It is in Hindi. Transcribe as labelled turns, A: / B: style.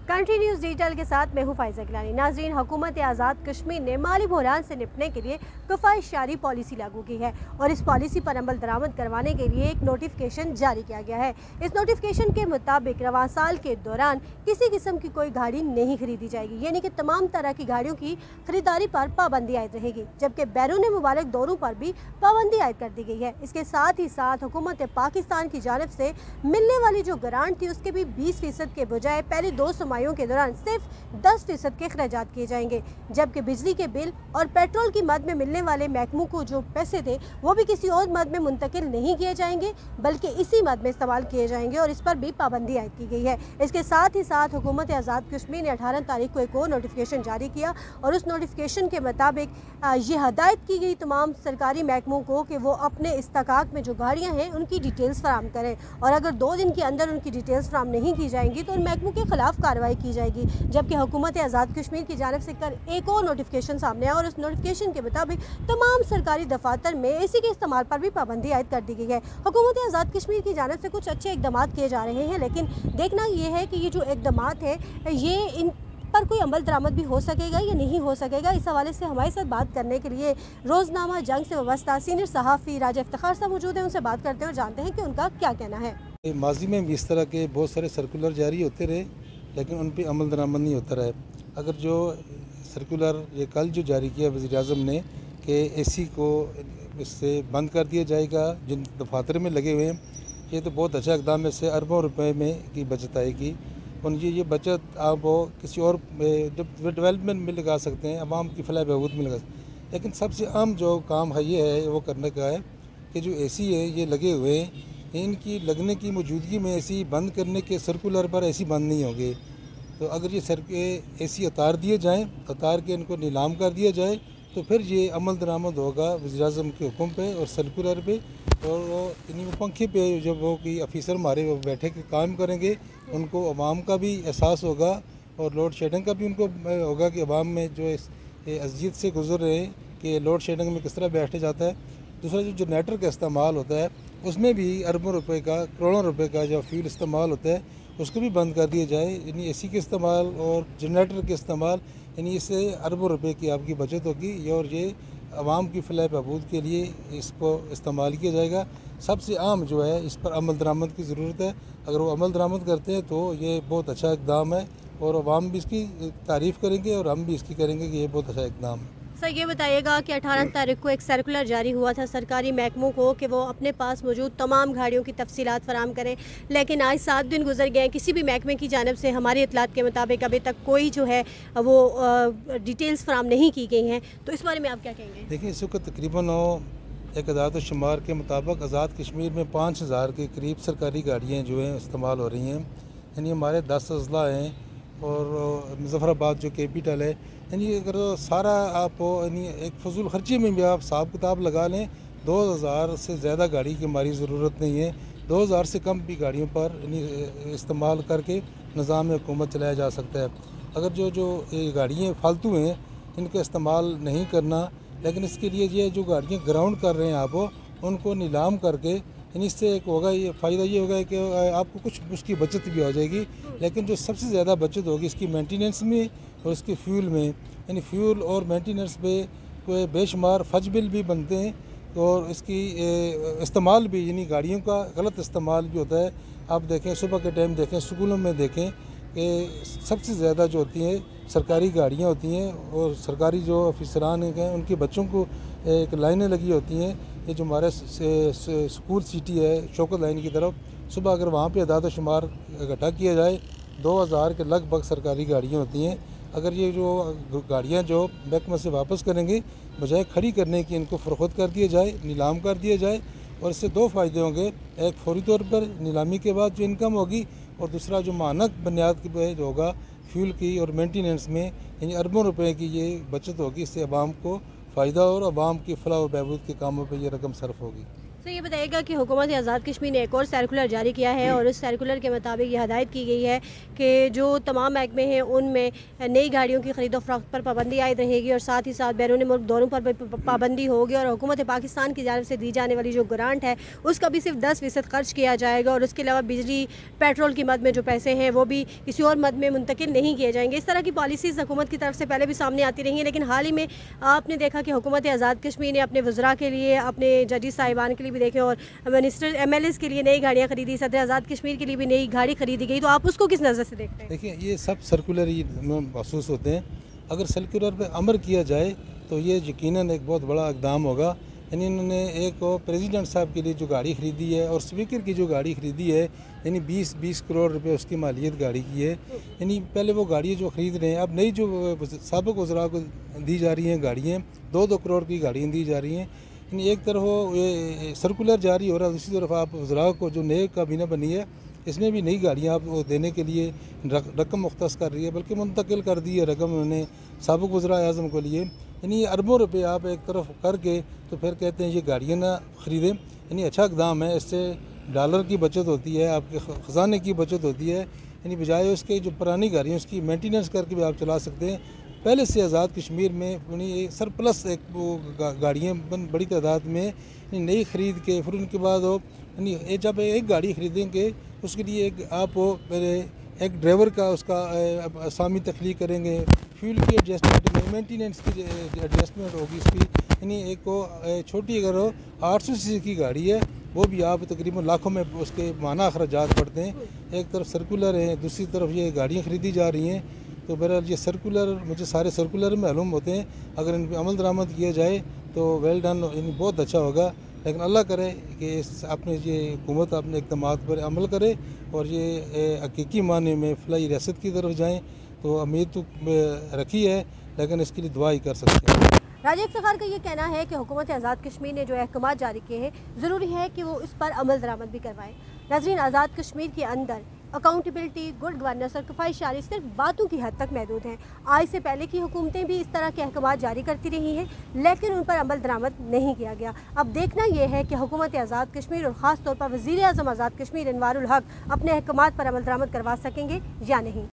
A: कंट्री न्यूज़ डिजिटल के साथ मैं हूं फाइजा गिलानी। नाजरीन, हुकूमत आज़ाद कश्मीर ने माली बहरान से निपटने के लिए किफ़ायतशारी पॉलिसी लागू की है और इस पॉलिसी पर अमल दरामद करवाने के लिए एक नोटिफिकेशन जारी किया गया है। इस नोटिफिकेशन के मुताबिक रवां साल के दौरान किसी किस्म की कोई गाड़ी नहीं खरीदी जाएगी, यानी कि तमाम तरह की गाड़ियों की खरीदारी पर पाबंदी आयद रहेगी, जबकि बैरून मुबारक दौरों पर भी पाबंदी आयद कर दी गई है। इसके साथ ही साथ हुकूमत पाकिस्तान की जानिब से मिलने वाली जो ग्रांट थी उसके भी 20% के बजाय पहले 2 मायों के दौरान सिर्फ 10% के अखराजात किए जाएंगे, जबकि बिजली के बिल और पेट्रोल की मद में मिलने वाले महकमों को जो पैसे थे वो भी किसी और मद में मुंतकिल नहीं किए जाएंगे, बल्कि इसी मद में इस्तेमाल किए जाएंगे और इस पर भी पाबंदी आयद की गई है। इसके साथ ही साथ हुकूमत आज़ाद कश्मीर ने 18 तारीख को एक और नोटिफिकेशन जारी किया और उस नोटिफिकेशन के मुताबिक ये हदायत की गई तमाम सरकारी महकमों को कि वो अपने इस्तकाक में जो गाड़ियाँ हैं उनकी डिटेल्स फराम करें, और अगर 2 दिन के अंदर उनकी डिटेल्स फराम नहीं की जाएंगी तो उन महकमों के खिलाफ कार्रवाई की जाएगी। जबकि हुकूमत आज़ाद कश्मीर की जानिब से कर एक और नोटिफिकेशन सामने आया और उस नोटिफिकेशन के मुताबिक तमाम सरकारी दफातर में एसी के इस्तेमाल पर भी पाबंदी आयद कर दी गई है। हुकूमत आज़ाद कश्मीर की जानिब से कुछ अच्छे इकदाम किए जा रहे हैं, लेकिन देखना यह है कि ये जो इकदाम है ये इन पर कोई अमल दरामद भी हो सकेगा या नहीं हो सकेगा। इस हवाले से हमारे साथ बात करने के लिए रोज़नामा जंग से वाबस्ता सीनियर सहाफ़ी राजा इफ्तिखार साहब मौजूद हैं। उनसे बात करते हैं और जानते हैं कि उनका क्या कहना है।
B: माजी में इस तरह के बहुत सारे सर्कुलर जारी होते रहे, लेकिन उन पर अमल दरामद नहीं होता रहा। अगर जो सर्कुलर ये कल जो जारी किया वज़ीर-ए-आज़म ने कि एसी को इससे बंद कर दिया जाएगा जिन दफातर में लगे हुए हैं, ये तो बहुत अच्छा इक़दाम है। इससे अरबों रुपए में की बचत आएगी और ये बचत आप वो किसी और डेवलपमेंट में लगा सकते हैं, अवाम की फलाह बहबूद में लगा सकते हैं। लेकिन सबसे अहम जो काम है ये है वो करने का है कि जो एसी है ये लगे हुए हैं, इनकी लगने की मौजूदगी में एसी बंद करने के सर्कुलर पर एसी बंद नहीं होंगे। तो अगर ये एसी उतार दिए जाएँ, उतार के इनको नीलाम कर दिया जाए तो फिर ये अमल दरामद होगा वज़ीर-ए-आज़म के हुक्म पे और सर्कुलर पे, और वो इन्हीं पंखे पे जब वो कि अफीसर हमारे वो बैठे के काम करेंगे, उनको अवाम का भी एहसास होगा और लोड शेडिंग का भी उनको होगा कि अवाम में जो इस अज़ियत से गुजर रहे हैं कि लोड शेडिंग में किस तरह बैठे जाता है। दूसरा जो जनरेटर का इस्तेमाल होता है उसमें भी अरबों रुपए का, करोड़ों रुपए का जो फ्यूल इस्तेमाल होता है उसको भी बंद कर दिया जाए। यानी एसी के इस्तेमाल और जनरेटर के इस्तेमाल, यानी इससे अरबों रुपए की आपकी बचत होगी और ये आवाम की फलाह बहबूद के लिए इसको इस्तेमाल किया जाएगा। सबसे अहम जो है इस पर अमल दरामद की ज़रूरत है। अगर वो अमल दरामद करते हैं तो ये बहुत अच्छा इक़दाम है और आवाम भी इसकी तारीफ़ करेंगे और हम भी इसकी करेंगे कि ये बहुत अच्छा इक़दाम है।
A: सर, ये बताइएगा कि 18 तारीख को एक सर्कुलर जारी हुआ था सरकारी महकमों को कि वो अपने पास मौजूद तमाम गाड़ियों की तफसीलात फराम करें, लेकिन आज 7 दिन गुजर गए, किसी भी महकमे की जानिब से हमारी इतलात के मुताबिक अभी तक कोई जो है वो डिटेल्स फराम नहीं की गई हैं। तो इस बारे में आप क्या कहेंगे?
B: देखिए, इस वक्त तकरीबन एक अदाद शुमार के मुताबिक आज़ाद कश्मीर में 5000 के करीब सरकारी गाड़ियाँ जो हैं इस्तेमाल हो रही हैं। यानी हमारे 10 अजला हैं और मुज़फ़्फ़राबाद जो कैपिटल है, यानी अगर सारा आप यानी एक फजूल खर्ची में भी आप हिसाब किताब लगा लें, 2000 से ज़्यादा गाड़ी की हमारी ज़रूरत नहीं है। 2000 से कम भी गाड़ियों पर यानी इस्तेमाल करके निज़ाम हुकूमत चलाया जा सकता है। अगर जो ये गाड़ियाँ फालतू हैं इनका इस्तेमाल नहीं करना, लेकिन इसके लिए ये जो गाड़ियाँ ग्राउंड कर रहे हैं आप उनको नीलाम करके, यानी इससे एक होगा ये फ़ायदा ये होगा कि आपको कुछ उसकी बचत भी हो जाएगी। लेकिन जो सबसे ज़्यादा बचत होगी इसकी मेंटेनेंस में और इसके फ्यूल में, यानी फ्यूल और मेंटेनेंस पे कोई बेशुमार फज बिल भी बनते हैं और इसकी इस्तेमाल भी, यानी गाड़ियों का गलत इस्तेमाल भी होता है। आप देखें सुबह के टाइम देखें, स्कूलों में देखें कि सबसे ज़्यादा जो होती हैं सरकारी गाड़ियाँ होती हैं और सरकारी जो अफसरान हैं उनके बच्चों को एक लाइनें लगी होती हैं। ये जो हमारे स्कूल सिटी है शौकत लाइन की तरफ, सुबह अगर वहाँ पे अदाद शुमार इकट्ठा किया जाए 2000 के लगभग सरकारी गाड़ियाँ होती हैं। अगर ये जो गाड़ियाँ जो महकमा से वापस करेंगे, बजाय खड़ी करने की इनको फ़रोख्त कर दिया जाए, नीलाम कर दिया जाए, और इससे 2 फ़ायदे होंगे। एक फौरी तौर पर नीलामी के बाद जो इनकम होगी, और दूसरा जो मानक बुनियाद पे जो होगा फ्यूल की और मेंटेनेंस में, यानी अरबों रुपए की ये बचत होगी। इससे आवाम को फ़ायदा और आवाम की फलाह व बहबूद के कामों पर यह रकम सर्फ होगी।
A: तो ये बताइएगा कि हुकूमत आज़ाद कश्मीर ने एक और सर्कुलर जारी किया है और उस सर्कुलर के मुताबिक ये हदायत की गई है कि जो तमाम महकमे हैं उनमें नई गाड़ियों की खरीदो फरोख्त पर पाबंदी आयद रहेगी और साथ ही साथ बैरून मुल्क दौरों पर भी पाबंदी होगी और हुकूमत पाकिस्तान की जानिब से दी जाने वाली जो ग्रांट है उसका भी सिर्फ 10% खर्च किया जाएगा और उसके अलावा बिजली पेट्रोल की मद में जो पैसे हैं वो भी किसी और मद में मुंतकिल नहीं किए जाएंगे। इस तरह की पॉलिसीज़ हुकूमत की तरफ से पहले भी सामने आती रही हैं, लेकिन हाल ही में आपने देखा कि हुकूमत आज़ाद कश्मीर ने अपने वज़रा के लिए, अपने जजेस साहिबान के लिए भी देखें और मिनिस्टर MLAs के लिए नई गाड़ियाँ खरीदी, सदर आज़ाद कश्मीर के लिए भी नई गाड़ी खरीदी गई। तो आप उसको किस नज़र से देखते हैं?
B: देखिए, ये सब सर्कुलर ही महसूस होते हैं। अगर सर्कुलर पे अमल किया जाए तो ये यकीनन एक बहुत बड़ा इक़दाम होगा। यानी इन्होंने एक प्रेसिडेंट साहब के लिए जो गाड़ी ख़रीदी है और स्पीकर की जो गाड़ी ख़रीदी है, यानी 20 करोड़ रुपए उसकी मालियत गाड़ी की है। यानी पहले वो गाड़ियाँ जो ख़रीद रहे हैं, अब नई जो साबिक़ वज़रा को दी जा रही हैं गाड़ियाँ, 2-2 करोड़ की गाड़ियाँ दी जा रही हैं। यानी एक तरफ ये सर्कुलर जारी हो रहा है, दूसरी तरफ आप वज़रा को जो नए काबीना बनी है इसमें भी नई गाड़ियाँ आप देने के लिए रकम मुख्तस कर रही है, बल्कि मुंतकिल कर दी है रकम उन्होंने साबिक़ वज़रा आज़म को लिए। यानी ये अरबों रुपए आप एक तरफ करके तो फिर कहते हैं ये गाड़ियाँ ना ख़रीदें। यानी अच्छा इक़दाम है, इससे डॉलर की बचत होती है, आपके ख़जाने की बचत होती है। यानी बजाय उसके जो पुरानी गाड़ियाँ उसकी मेंटेनेंस करके भी आप चला सकते हैं। पहले से आज़ाद कश्मीर में यानी सरप्लस एक वो गाड़ियाँ बड़ी तादाद में नई ख़रीद के फिर उनके बाद वो यानी जब एक गाड़ी ख़रीदेंगे उसके लिए एक आप वो पहले एक ड्राइवर का उसका असामी तख्लीक करेंगे, फ्यूल की एडजस्टमेंट में, मेंटेनेंस की एडजस्टमेंट होगी इसकी। यानी एक को छोटी अगर 800 सीसी की गाड़ी है वो भी आप तकरीबन लाखों में उसके माना अखराजात पड़ते हैं। एक तरफ सर्कुलर है, दूसरी तरफ ये गाड़ियाँ ख़रीदी जा रही हैं। तो बहरहाल ये सर्कुलर मुझे सारे सर्कुलर मालूम होते हैं, अगर इन पर अमल दरामद किया जाए तो वेल डन, यानी बहुत अच्छा होगा। लेकिन अल्लाह करे कि अपने ये हुकूमत अपने इक़दामात पर अमल करे और ये हकीकी माने में फलाही रियासत की तरफ जाएँ। तो उम्मीद तो रखी है, लेकिन इसके लिए दुआ ही कर सकते हैं।
A: राजीव सखार का ये कहना है कि हुकूमत आज़ाद कश्मीर ने जो अहकाम जारी किए हैं ज़रूरी है कि वो इस पर अमल दरामद भी करवाएं। नाज़रीन, आज़ाद कश्मीर के अंदर अकाउंटेबिलिटी, गुड गवर्नेंस और किफ़ायतशारी सिर्फ बातों की हद तक महदूद हैं। आज से पहले की हुकूमतें भी इस तरह के अहकाम जारी करती रही हैं, लेकिन उन पर अमल दरामद नहीं किया गया। अब देखना यह है कि हुकूमत आज़ाद कश्मीर और ख़ास तौर पर वज़ीर आज़म आज़ाद कश्मीर अनवारुल हक अपने अहकाम पर अमल दरामद करवा सकेंगे या नहीं।